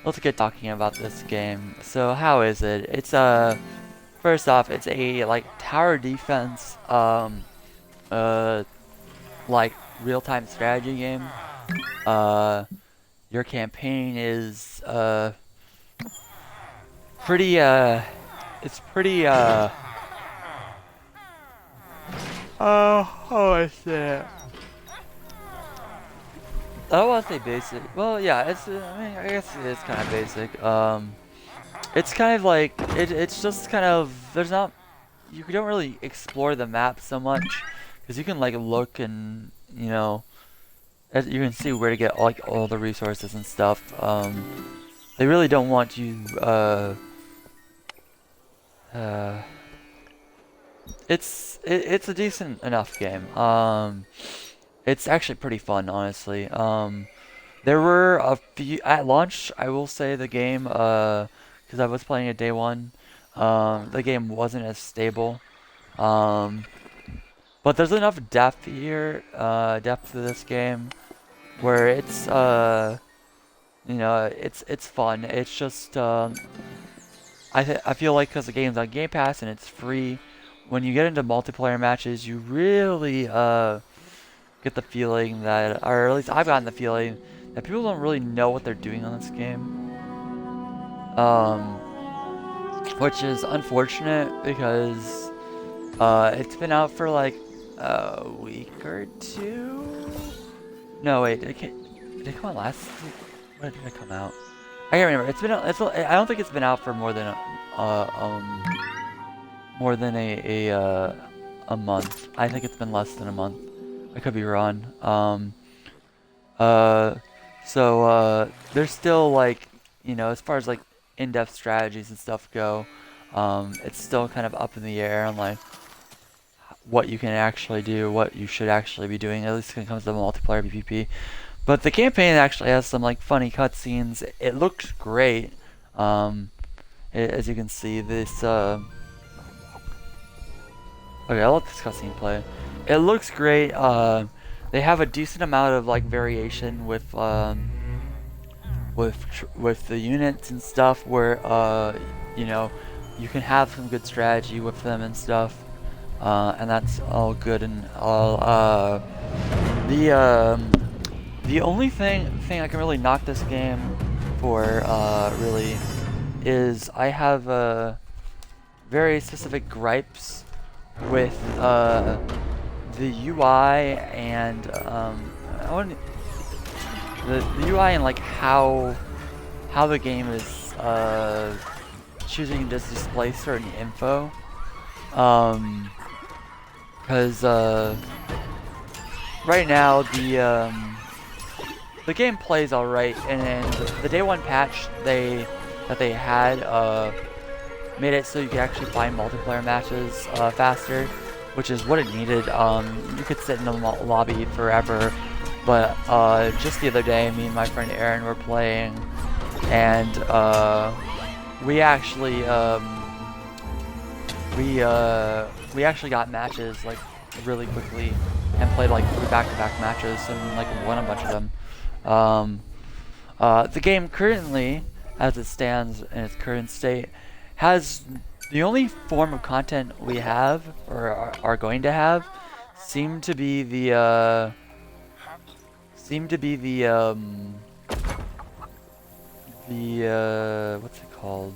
let's get talking about this game. So how is it? It's first off, it's a like tower defense uh like real-time strategy game. Uh your campaign is pretty it's pretty how I say it? I don't want to say basic. Well, yeah, it's I mean, I guess it is kind of basic. It's kind of like it's just kind of there's not you don't really explore the map so much because you can like look and you can see where to get like all the resources and stuff. They really don't want you uh it's a decent enough game. It's actually pretty fun, honestly. There were a few at launch. I will say the game, because I was playing it day one. The game wasn't as stable. Um, but there's enough depth here, depth to this game, where it's fun. It's just, I feel like because the game's on Game Pass and it's free, when you get into multiplayer matches, you really, get the feeling that, or at least I've gotten the feeling that people don't really know what they're doing on this game. Um, which is unfortunate because it's been out for like a week or two. No, wait, did it come out last week? When did it come out? I can't remember. I don't think it's been out for more than a month. I think it's been less than a month. I could be wrong. Uh, there's still like, as far as like in-depth strategies and stuff go, it's still kind of up in the air on like what you can actually do, what you should actually be doing, at least when it comes to multiplayer PvP. But the campaign actually has some like funny cutscenes. It looks great. As you can see, okay, I'll let this cutscene play. It looks great. They have a decent amount of like variation with the units and stuff, where you know you can have some good strategy with them and stuff, and that's all good and all. The the only thing I can really knock this game for really is I have very specific gripes with the UI and I want the UI and like how the game is choosing to just display certain info. Because right now the game plays alright, and the day one patch that they had made it so you could actually find multiplayer matches faster, which is what it needed. You could sit in the lobby forever, but just the other day, me and my friend Aaron were playing, and we actually we actually got matches like really quickly and played like 3 back-to-back matches and like won a bunch of them. The game currently, as it stands in its current state, has the only form of content we have or are going to have seem to be the what's it called?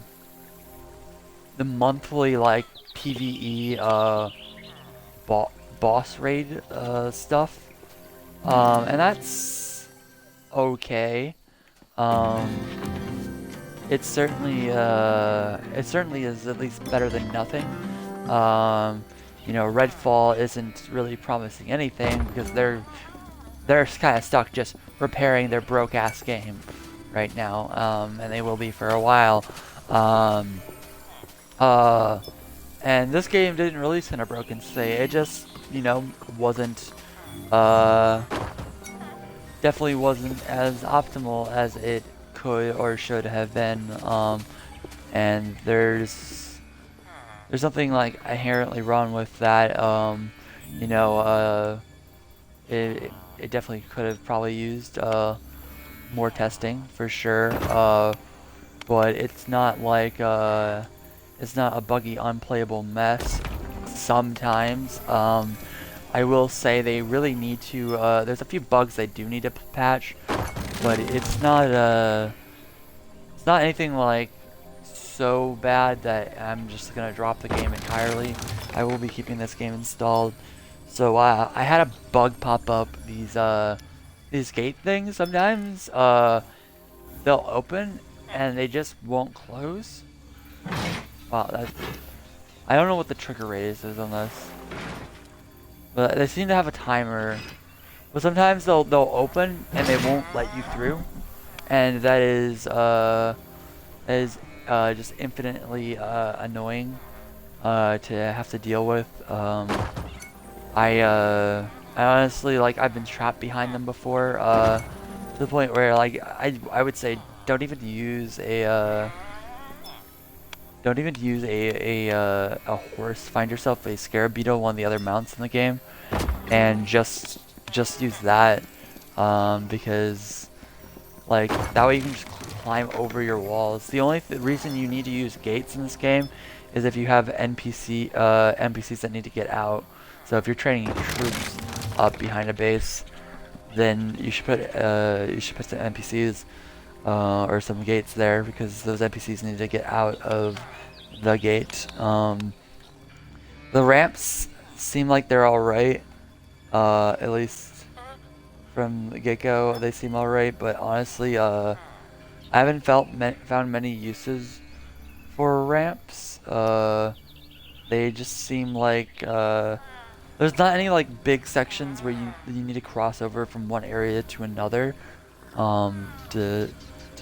The monthly like PvE bo boss raid stuff. And that's okay. Um, it certainly is at least better than nothing. Redfall isn't really promising anything because they're kind of stuck just repairing their broke ass game right now, and they will be for a while. Um, and this game didn't release in a broken state. It just, wasn't, definitely wasn't as optimal as it could or should have been. And there's something like inherently wrong with that. It definitely could have probably used more testing for sure. but it's not like it's not a buggy, unplayable mess. Sometimes, I will say they really need to. There's a few bugs they do need to patch, but it's not anything like so bad that I'm just gonna drop the game entirely. I will be keeping this game installed. So I had a bug pop up. These gate things sometimes they'll open and they just won't close. Wow, I don't know what the trigger rate is on this, but they seem to have a timer. But sometimes they'll open and they won't let you through, and that is just infinitely annoying to have to deal with. I honestly, like, I've been trapped behind them before to the point where, like, I would say don't even use a horse. Find yourself a scarab beetle, one of the other mounts in the game, and just use that because like that way you can just climb over your walls. The only reason you need to use gates in this game is if you have NPCs that need to get out. So if you're training troops up behind a base, then you should put some NPCs or some gates there because those NPCs need to get out of the gate. The ramps seem like they're alright, at least from the get-go they seem alright, but honestly I haven't found many uses for ramps. They just seem like there's not any like big sections where you need to cross over from one area to another to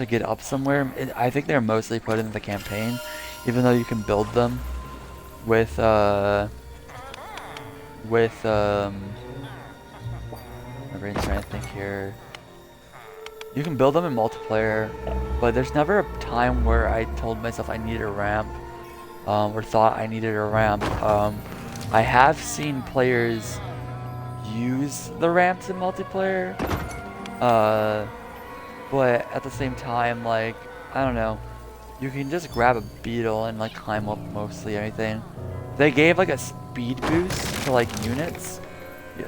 get up somewhere. I think they're mostly put in the campaign, even though you can build them with my brain's trying to think here. You can build them in multiplayer, but there's never a time where I told myself I needed a ramp, or thought I needed a ramp. I have seen players use the ramps in multiplayer, but at the same time, like, I don't know, you can just grab a beetle and like climb up mostly anything. They gave like a speed boost to like units,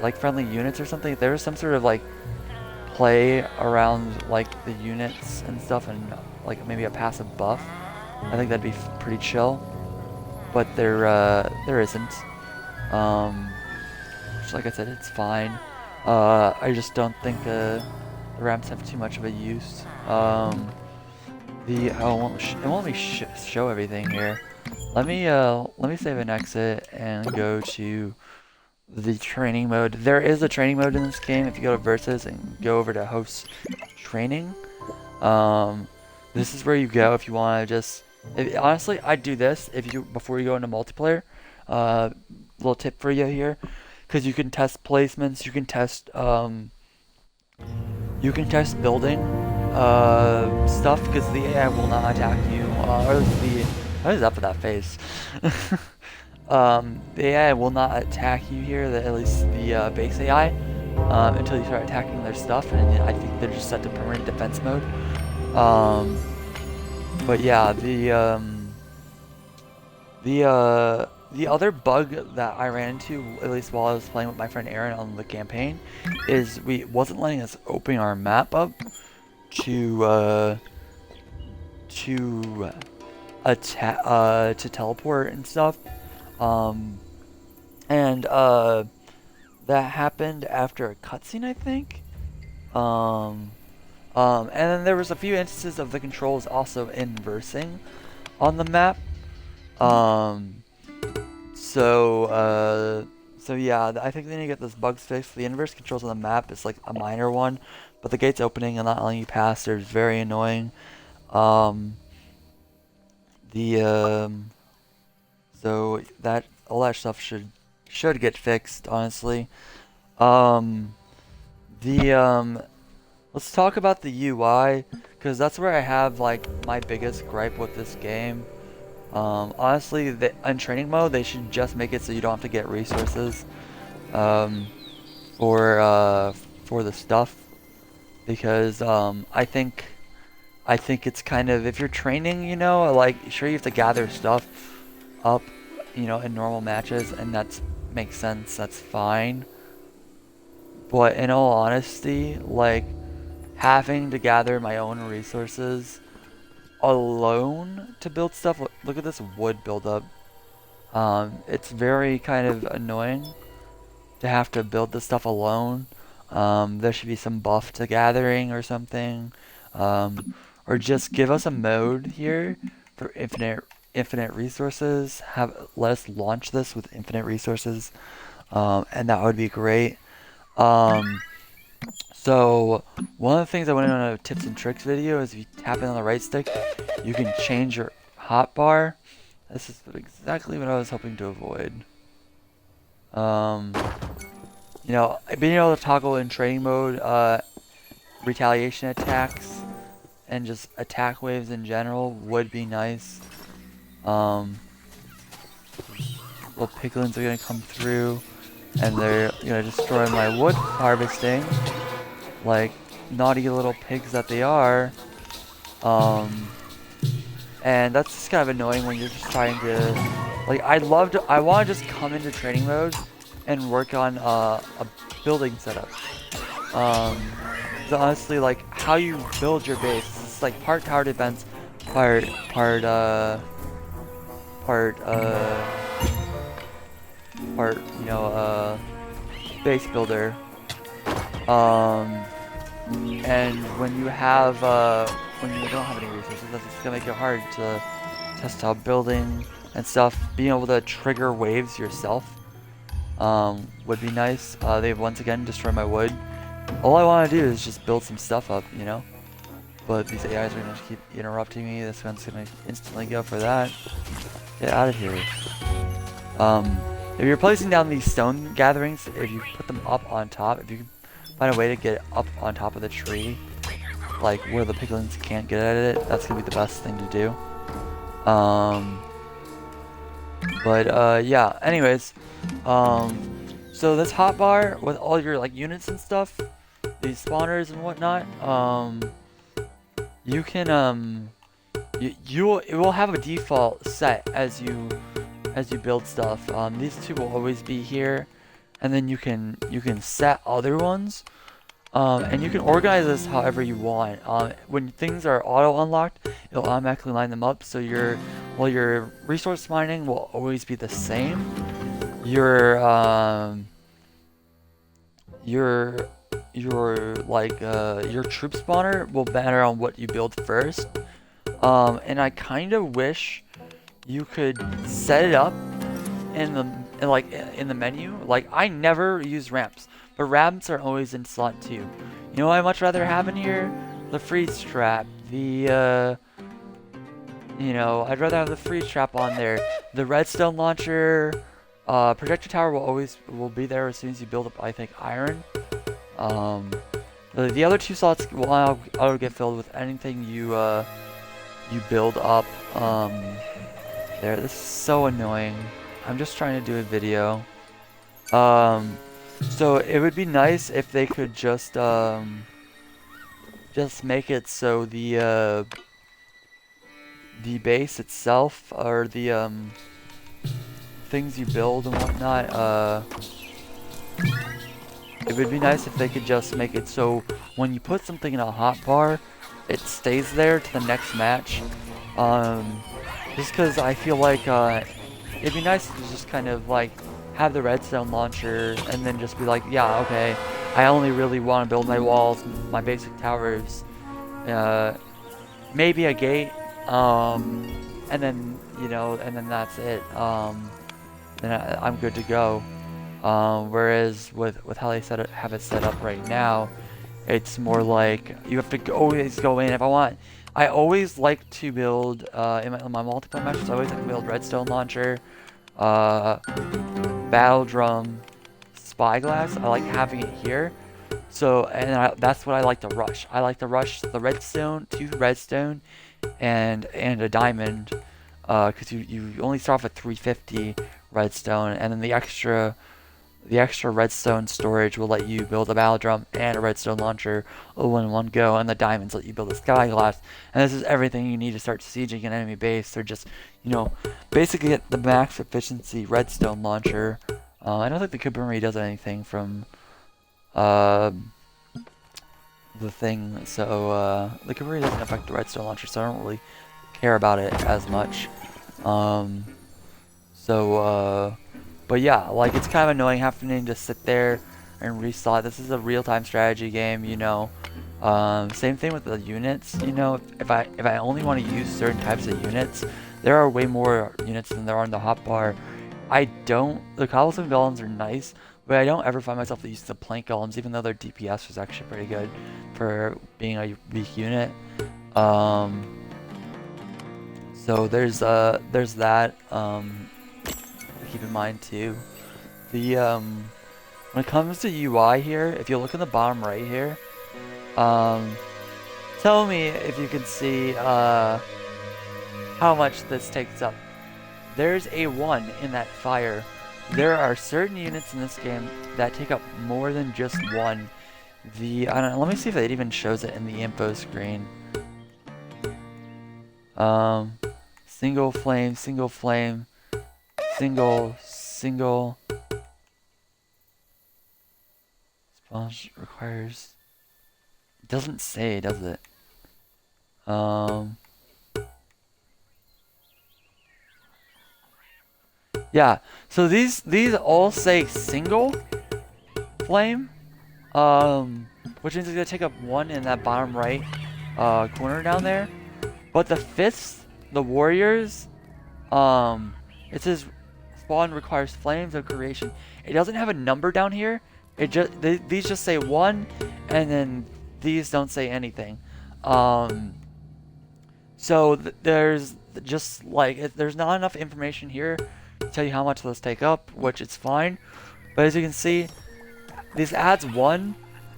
like friendly units or something. There was some sort of like play around like the units and stuff, and like maybe a passive buff. I think that'd be pretty chill, but there isn't. Which, like I said, it's fine. I just don't think the ramps have too much of a use. It won't let me show everything here. Let me save and exit and go to the training mode. There is a training mode in this game. If you go to versus and go over to host training, this is where you go if you want to just. Honestly, I'd do this before you go into multiplayer. Little tip for you here, because you can test placements. You can test building stuff because the AI will not attack you. What is up with that face? The AI will not attack you here, at least the base AI, until you start attacking their stuff, and I think they're just set to permanent defense mode. But yeah, the other bug that I ran into, at least while I was playing with my friend Aaron on the campaign, is wasn't letting us open our map up to teleport and stuff. That happened after a cutscene, I think. And then there was a few instances of the controls also inversing on the map. So yeah, I think they need to get those bugs fixed. The inverse controls on the map is like a minor one, but the gates opening and not letting you pass there is very annoying. So that all that stuff should get fixed, honestly. Let's talk about the UI, because that's where I have like my biggest gripe with this game. Honestly, in training mode, they should just make it so you don't have to get resources for the stuff, because I think I think it's kind of, if you're training, you know, like, sure, you have to gather stuff up, you know, in normal matches, and that makes sense, that's fine. But in all honesty, like, having to gather my own resources alone to build stuff, look at this wood buildup. It's very kind of annoying to have to build this stuff alone. There should be some buff to gathering or something. Or just give us a mode here for infinite resources. Let us launch this with infinite resources, and that would be great. So one of the things I went in on a tips and tricks video is if you tap in on the right stick, you can change your hotbar. This is exactly what I was hoping to avoid. You know, being able to toggle in training mode, retaliation attacks, and just attack waves in general would be nice. Little piglins are gonna come through, and they're gonna destroy my wood harvesting, like naughty little pigs that they are. And that's just kind of annoying when you're just trying to, like, I want to just come into training mode and work on a building setup. So honestly, like, how you build your base, it's like part tower defense, part you know, base builder. And when you have when you don't have any resources, that's just gonna make it hard to test out building and stuff. Being able to trigger waves yourself would be nice. They've once again destroyed my wood. All I want to do is just build some stuff up, you know? But these AIs are going to keep interrupting me. This one's going to instantly go for that. Get out of here. If you're placing down these stone gatherings, if you put them up on top, if you can find a way to get up on top of the tree, like where the piglins can't get at it, that's going to be the best thing to do. Yeah, anyways, so this hotbar with all your like units and stuff, these spawners and whatnot, you can it will have a default set as you build stuff. These two will always be here, and then you can set other ones, and you can organize this however you want. When things are auto unlocked, it'll automatically line them up. So your resource mining will always be the same. Your troop spawner will matter on what you build first. And I kind of wish you could set it up in the menu. Like, I never use ramps, but ramps are always in slot 2. You know what I'd much rather have in here? The freeze trap. I'd rather have the freeze trap on there. The redstone launcher. Projector tower will be there as soon as you build up, I think, iron. The other 2 slots will auto get filled with anything you build up. This is so annoying. I'm just trying to do a video. So it would be nice if they could just make it so the base itself, or the things you build and whatnot, it would be nice if they could just make it so when you put something in a hotbar, it stays there to the next match. Just because I feel like it'd be nice to just kind of like have the redstone launcher and then just be like, yeah, okay, I only really want to build my walls, my basic towers, maybe a gate, and then that's it. Then I'm good to go. Whereas with how they have it set up right now, it's more like you have to always go in. I always like to build in my multiplayer matches. I always like to build redstone launcher, battle drum, spyglass. I like having it here. So that's what I like to rush. I like to rush the redstone, 2 redstone, and a diamond, because you only start off at 350 redstone, and then the extra the extra redstone storage will let you build a battle drum and a redstone launcher all in one go, and the diamonds let you build a sky glass. And this is everything you need to start sieging an enemy base. They're just, you know, basically get the max efficiency redstone launcher. I don't think the Kuburi does anything from the thing, so the Kuburi doesn't affect the redstone launcher, so I don't really care about it as much. But yeah, like, it's kind of annoying having to sit there and reslot. This is a real-time strategy game, you know. Same thing with the units, you know. If I only want to use certain types of units, there are way more units than there are in the hotbar. The cobblestone golems are nice, but I don't ever find myself using the plank golems, even though their DPS is actually pretty good for being a weak unit. So there's that. Keep in mind too. When it comes to UI here, if you look in the bottom right here, tell me if you can see how much this takes up. There's a 1 in that fire. There are certain units in this game that take up more than just 1. I don't know, let me see if it even shows it in the info screen. Single flame, single flame. Single sponge requires, it doesn't say, does it? Yeah, so these all say single flame, which means it's gonna take up 1 in that bottom right corner down there. But the fifth, the warriors, it says spawn requires flames of creation. It doesn't have a number down here. These just say 1, and then these don't say anything. So there's just like there's not enough information here to tell you how much those take up, which is fine. But as you can see, this adds 1,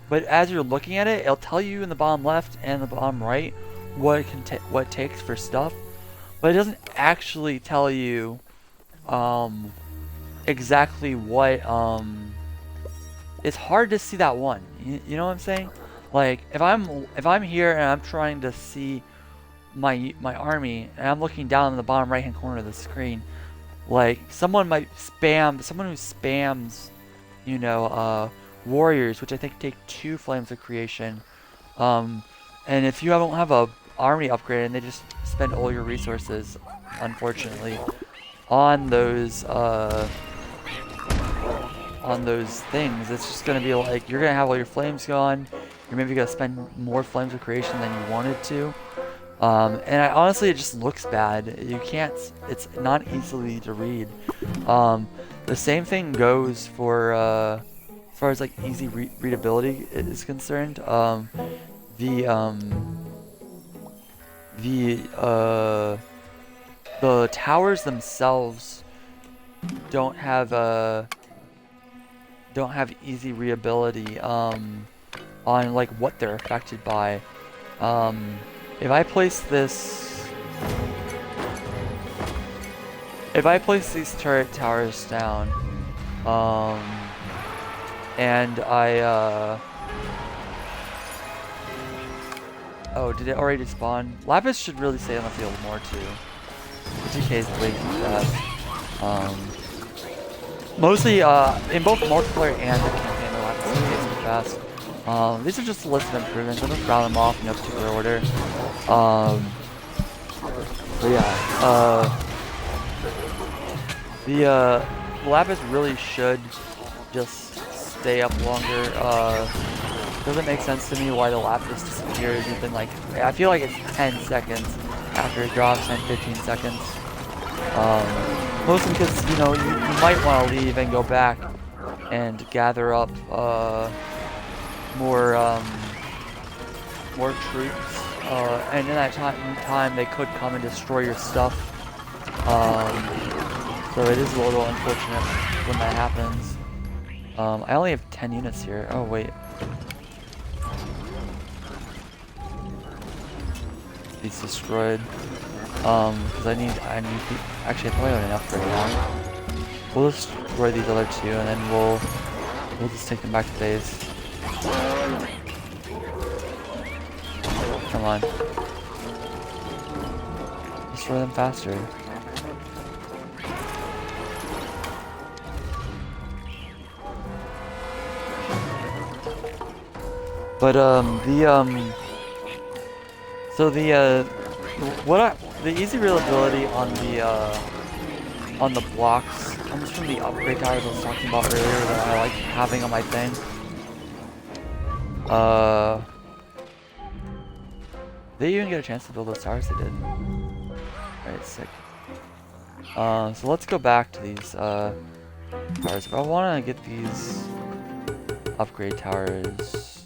but as you're looking at it, it'll tell you in the bottom left and the bottom right what it takes for stuff, but it doesn't actually tell you exactly what it's hard to see that 1. You know what I'm saying? Like if I'm here and I'm trying to see my army and I'm looking down in the bottom right hand corner of the screen, like someone who spams, you know, warriors, which I think take 2 flames of creation, and if you don't have a army upgrade and they just spend all your resources, unfortunately, on those things, it's just gonna be like you're gonna have all your flames gone. You're maybe gonna spend more flames of creation than you wanted to, and honestly, it just looks bad. You can't. It's not easily to read. The same thing goes for as far as like easy readability is concerned. The towers themselves don't have easy readability on like what they're affected by. If I place these turret towers down, and oh, did it already spawn? Lapis should really stay on the field more too. The TK is way too fast. Mostly, in both multiplayer and the campaign, the Lapis TK is too fast. These are just a list of improvements. I'm just round them off in no particular order. But yeah, the Lapis really should just stay up longer. Doesn't make sense to me why the Lapis disappears within like, I feel like it's 10 seconds after it drops, 10-15 seconds. Mostly because, you know, you might want to leave and go back and gather up more troops, and in that time they could come and destroy your stuff. So it is a little unfortunate when that happens. I only have 10 units here. Oh wait. He's destroyed. Because I need actually I probably have enough right now. We'll destroy these other two, and then we'll just take them back to base. Come on. Destroy them faster. But so the easy reliability on the blocks comes from the upgrade towers I was talking about earlier that I like having on my thing. They even get a chance to build those towers. They did. Alright, sick. So let's go back to these towers. If I want to get these upgrade towers,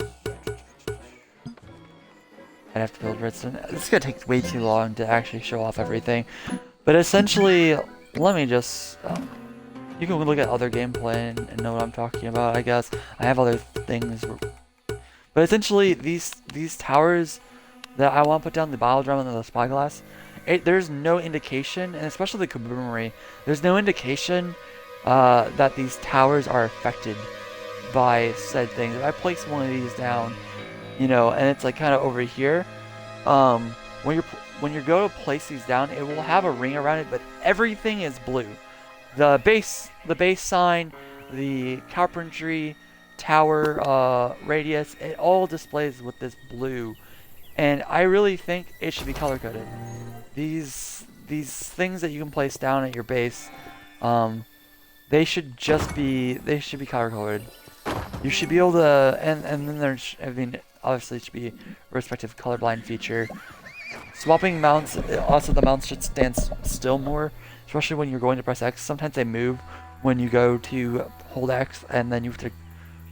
I'd have to build redstone. It's gonna take way too long to actually show off everything. But essentially, let me just... you can look at other gameplay and know what I'm talking about, I guess. I have other things. But essentially, these towers that I want to put down, the biodrum and the spyglass, there's no indication, and especially the kaboomery, there's no indication that these towers are affected by said things. If I place one of these down, you know, and it's like kind of over here, when you go to place these down, it will have a ring around it, but everything is blue. The base sign, the carpentry, tower, radius, it all displays with this blue, and I really think it should be color coded. These things that you can place down at your base, they should be color coded. You should be able to, and then there's, I mean, obviously it should be a respective colorblind feature. Swapping mounts, also the mounts should stand still more, especially when you're going to press X. Sometimes they move when you go to hold X, and then you have to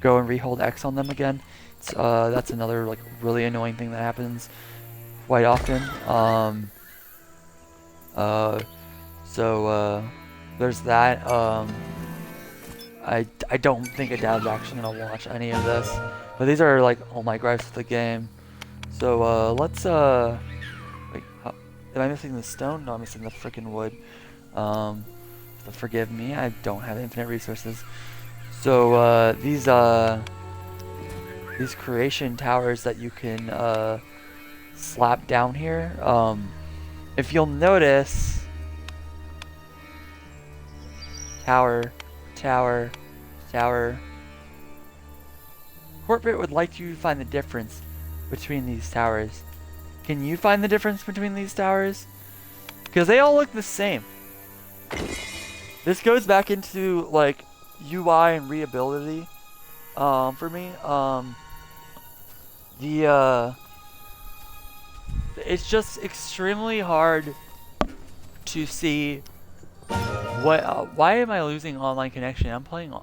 go and re-hold X on them again. That's another like really annoying thing that happens quite often. There's that. I don't think a dad's actually gonna watch any of this, but these are like all my gripes with the game. So let's wait, am I missing the stone? No, I'm missing the freaking wood. So forgive me, I don't have infinite resources. So these creation towers that you can slap down here, if you'll notice, tower. Corporate would like you to find the difference between these towers. Can you find the difference between these towers? Because they all look the same. This goes back into like UI and readability for me. It's just extremely hard to see why am I losing online connection? I'm playing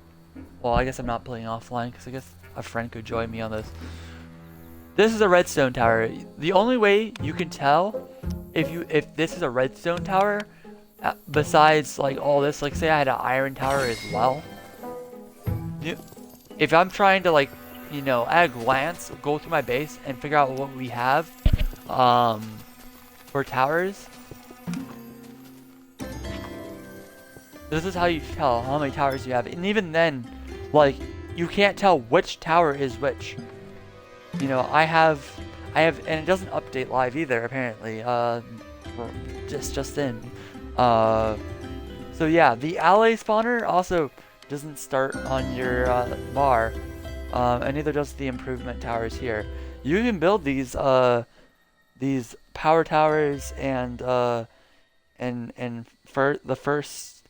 well, I guess I'm not playing offline because I guess a friend could join me on this. This is a redstone tower. The only way you can tell if this is a redstone tower, besides like all this, like say I had an iron tower as well. If I'm trying to like, you know, at a glance, go through my base and figure out what we have for towers, this is how you tell how many towers you have. And even then, like, you can't tell which tower is which. You know, I have, and it doesn't update live either, apparently. Just in. So yeah, the ally spawner also doesn't start on your bar, and neither does the improvement towers here. You can build these power towers and for the first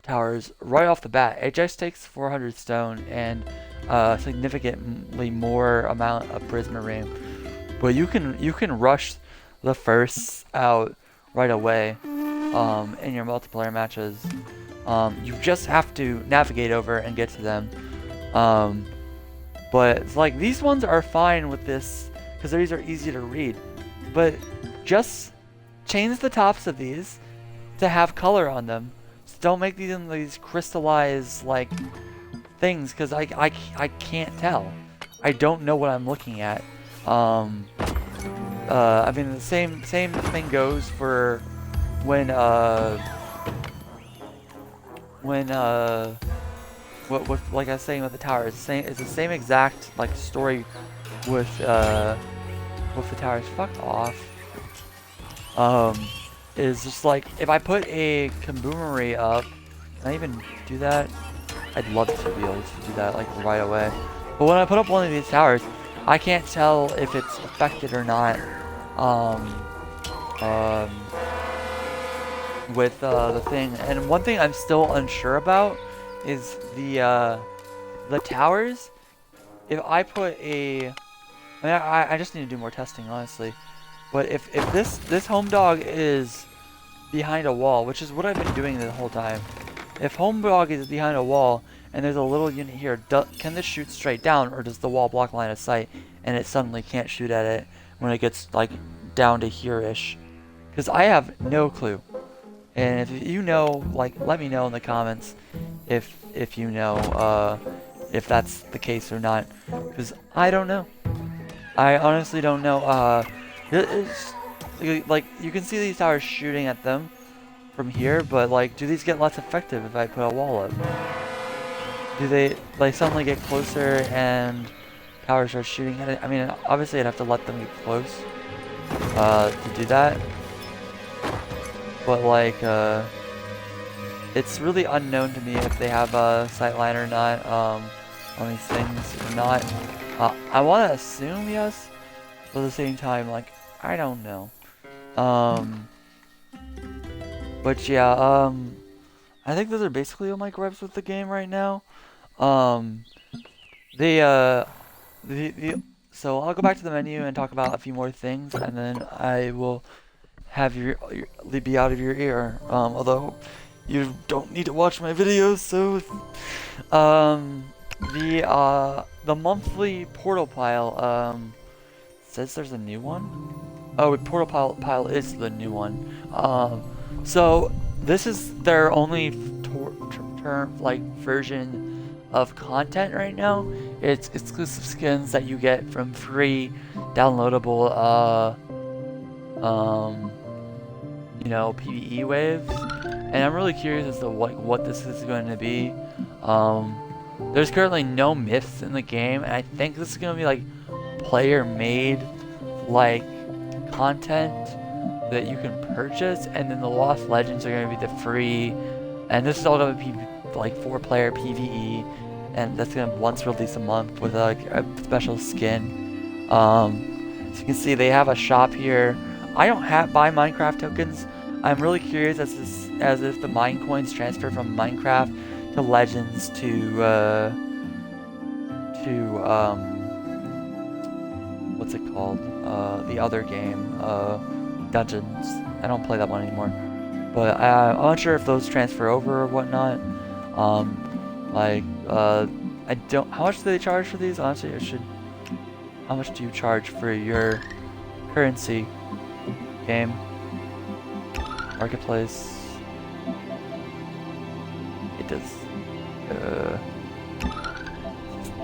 towers right off the bat. It just takes 400 stone and significantly more amount of prismarine, but you can rush the firsts out right away in your multiplayer matches. You just have to navigate over and get to them. But it's like these ones are fine with this because these are easy to read, but just change the tops of these to have color on them. So don't make these crystallized like things, because I can't tell. I don't know what I'm looking at. I mean the same thing goes for when when what like I was saying with the tower, it's the same exact like story with the towers. Fuck off. Is just like if I put a kaboomery up, can I even do that? I'd love to be able to do that like right away. But when I put up one of these towers, I can't tell if it's affected or not. With the thing. And one thing I'm still unsure about is the towers. If I put a, I just need to do more testing, honestly. But if this home dog is behind a wall, which is what I've been doing the whole time. If home dog is behind a wall and there's a little unit here, can this shoot straight down, or does the wall block line of sight and it suddenly can't shoot at it when it gets like down to here-ish? Because I have no clue. And if you know, like, let me know in the comments if you know if that's the case or not, because I don't know. I honestly don't know. It's, like, you can see these towers shooting at them from here, but like, do these get less effective if I put a wall up? Do they like suddenly get closer and towers start shooting at it? I mean, obviously I'd have to let them get close to do that. But like, it's really unknown to me if they have a sightline or not on these things or not. I want to assume yes, but at the same time, like, I don't know. But yeah, I think those are basically all my gripes with the game right now. So I'll go back to the menu and talk about a few more things, and then I will have be out of your ear. Although you don't need to watch my videos, so the monthly portal pile says there's a new one. Oh, portal pile is the new one. So this is their only version of content right now. It's exclusive skins that you get from free downloadable you know, PvE waves, and I'm really curious as to what this is going to be. There's currently no myths in the game, and I think this is going to be like player-made like content that you can purchase, and then the Lost Legends are going to be the free, and this is all going to be like 4-player PvE, and that's going to once release a month with like a special skin. So you can see they have a shop here. I don't buy Minecraft tokens. I'm really curious as if the mine coins transfer from Minecraft to Legends to what's it called? The other game, Dungeons. I don't play that one anymore, but I'm not sure if those transfer over or whatnot. I don't. How much do they charge for these? Honestly, I should. How much do you charge for your currency? Game. Marketplace. It does.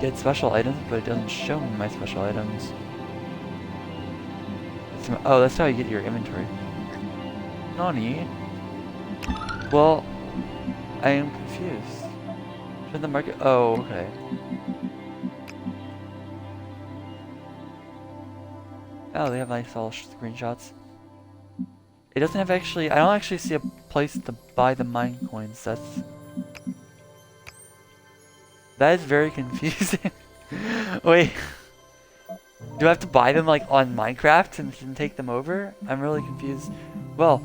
Get special items, but it doesn't show me my special items. Oh, that's how you get your inventory. Nani? Well, I am confused. Should the market? Oh, okay. Oh, they have nice all screenshots. It doesn't have actually. I don't actually see a place to buy the mine coins. That is very confusing. Wait, do I have to buy them like on Minecraft and take them over? I'm really confused. Well,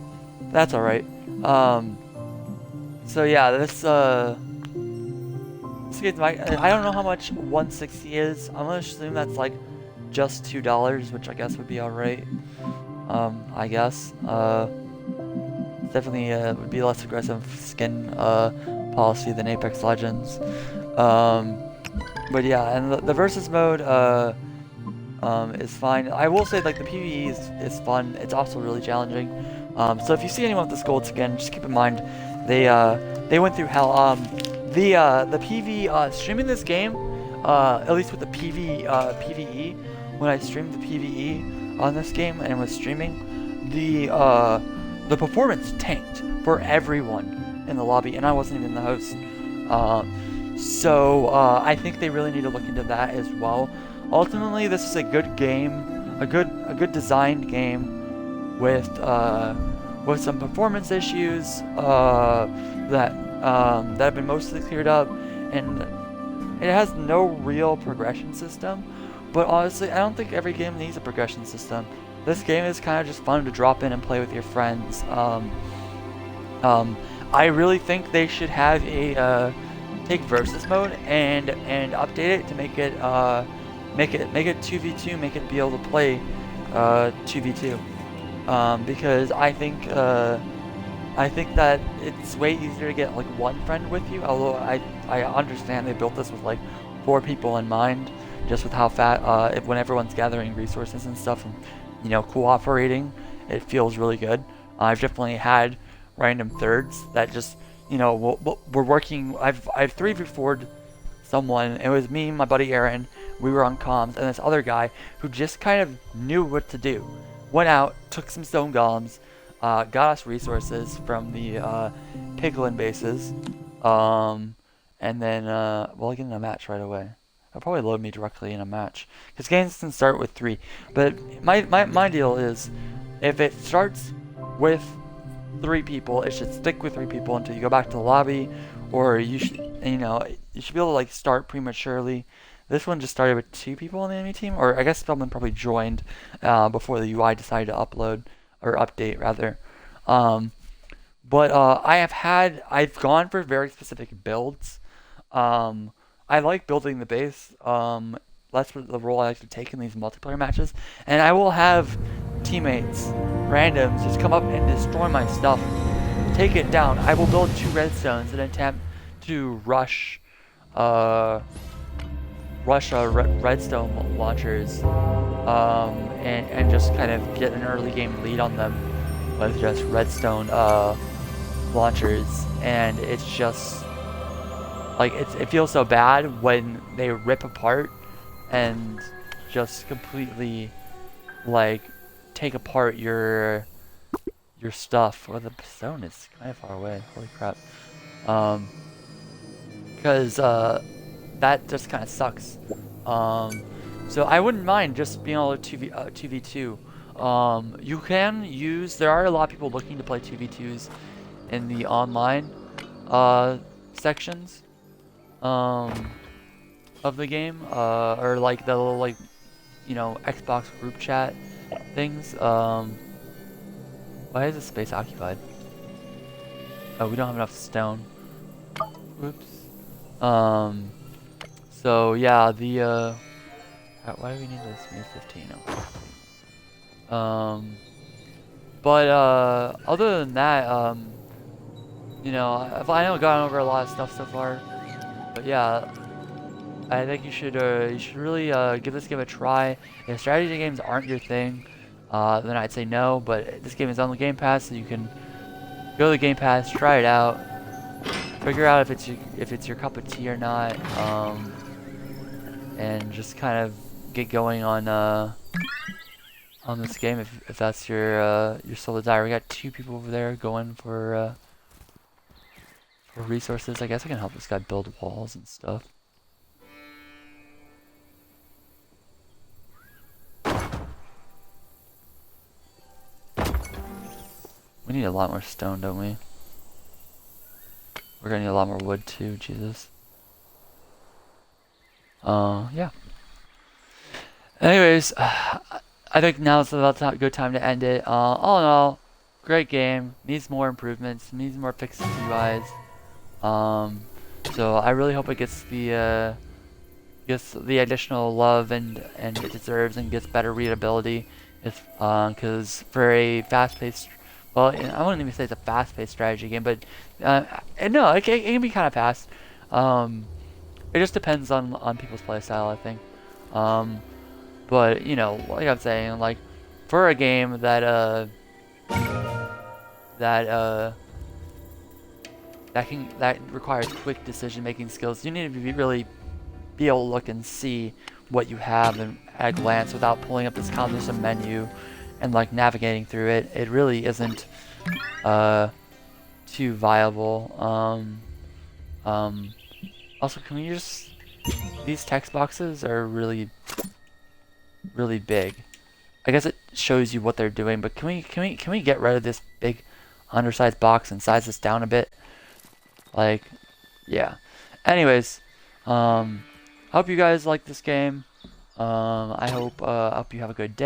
that's all right. So yeah, this gets I don't know how much 160 is. I'm gonna assume that's like just $2, which I guess would be all right. I guess. Definitely would be less aggressive skin policy than Apex Legends. But yeah, and the versus mode is fine. I will say like the PvE is fun. It's also really challenging. So if you see anyone with this gold skin, just keep in mind they went through hell. The PvE streaming this game, at least with the PvE, when I streamed the PvE on this game and was streaming, the performance tanked for everyone. in the lobby, and I wasn't even the host. So I think they really need to look into that as well. Ultimately, this is a good game, a good designed game with some performance issues that have been mostly cleared up, and it has no real progression system. But honestly, I don't think every game needs a progression system. This game is kind of just fun to drop in and play with your friends. I really think they should have a take versus mode and update it to make it 2v2, make it be able to play 2v2. Because I think that it's way easier to get like one friend with you. Although I understand they built this with like 4 people in mind, just with how fat when everyone's gathering resources and stuff and cooperating, it feels really good. I've definitely had random thirds that just we're working. I've 3v4'd someone. It was me and my buddy Aaron. We were on comms, and this other guy who just kind of knew what to do. Went out, took some stone golems, got us resources from the piglin bases, and then we'll get in a match right away. It'll probably load me directly in a match, because games can start with 3. But my deal is, if it starts with 3 people, it should stick with 3 people until you go back to the lobby, or you should be able to like start prematurely. This one just started with 2 people on the enemy team, or I guess someone probably joined before the UI decided to upload or update rather. But I've gone for very specific builds. I like building the base. That's the role I like to take in these multiplayer matches, and I will have teammates, randoms, just come up and destroy my stuff, take it down. I will build 2 redstones in an attempt to rush redstone launchers, and just kind of get an early game lead on them with just redstone launchers. And it's just like it feels so bad when they rip apart and just completely like take apart your stuff. Well, the stone is kind of far away. Holy crap! Because that just kind of sucks. So I wouldn't mind just being able to 2v2. You can use. There are a lot of people looking to play 2v2s in the online sections of the game, or like the little Xbox group chat things. Why is this space occupied? Oh, we don't have enough stone. Whoops. So yeah, the why do we need this? We need 15. Oh. But other than that, I know I've gone over a lot of stuff so far, but yeah, I think you should really give this game a try. If strategy games aren't your thing, then I'd say no. But this game is on the Game Pass, so you can go to the Game Pass, try it out, figure out if it's your cup of tea or not, and just kind of get going on this game if that's your sole desire. We got 2 people over there going for resources. I guess I can help this guy build walls and stuff. We need a lot more stone, don't we? We're gonna need a lot more wood too, Jesus. Yeah. Anyways, I think now is about a good time to end it. All in all, great game. Needs more improvements. Needs more fixes to UIs. So I really hope it gets the additional love and it deserves, and gets better readability. Because for a fast-paced, well, I wouldn't even say it's a fast-paced strategy game, but no, it can be kind of fast. It just depends on people's playstyle, I think. But like I'm saying, like for a game that requires quick decision-making skills, you need to really be able to look and see what you have at a glance without pulling up this composition menu and like navigating through it. It really isn't too viable. Also, can we just... These text boxes are really big. I guess it shows you what they're doing, but can we get rid of this big undersized box and size this down a bit? Like, yeah. Anyways, hope you guys like this game. I hope you have a good day.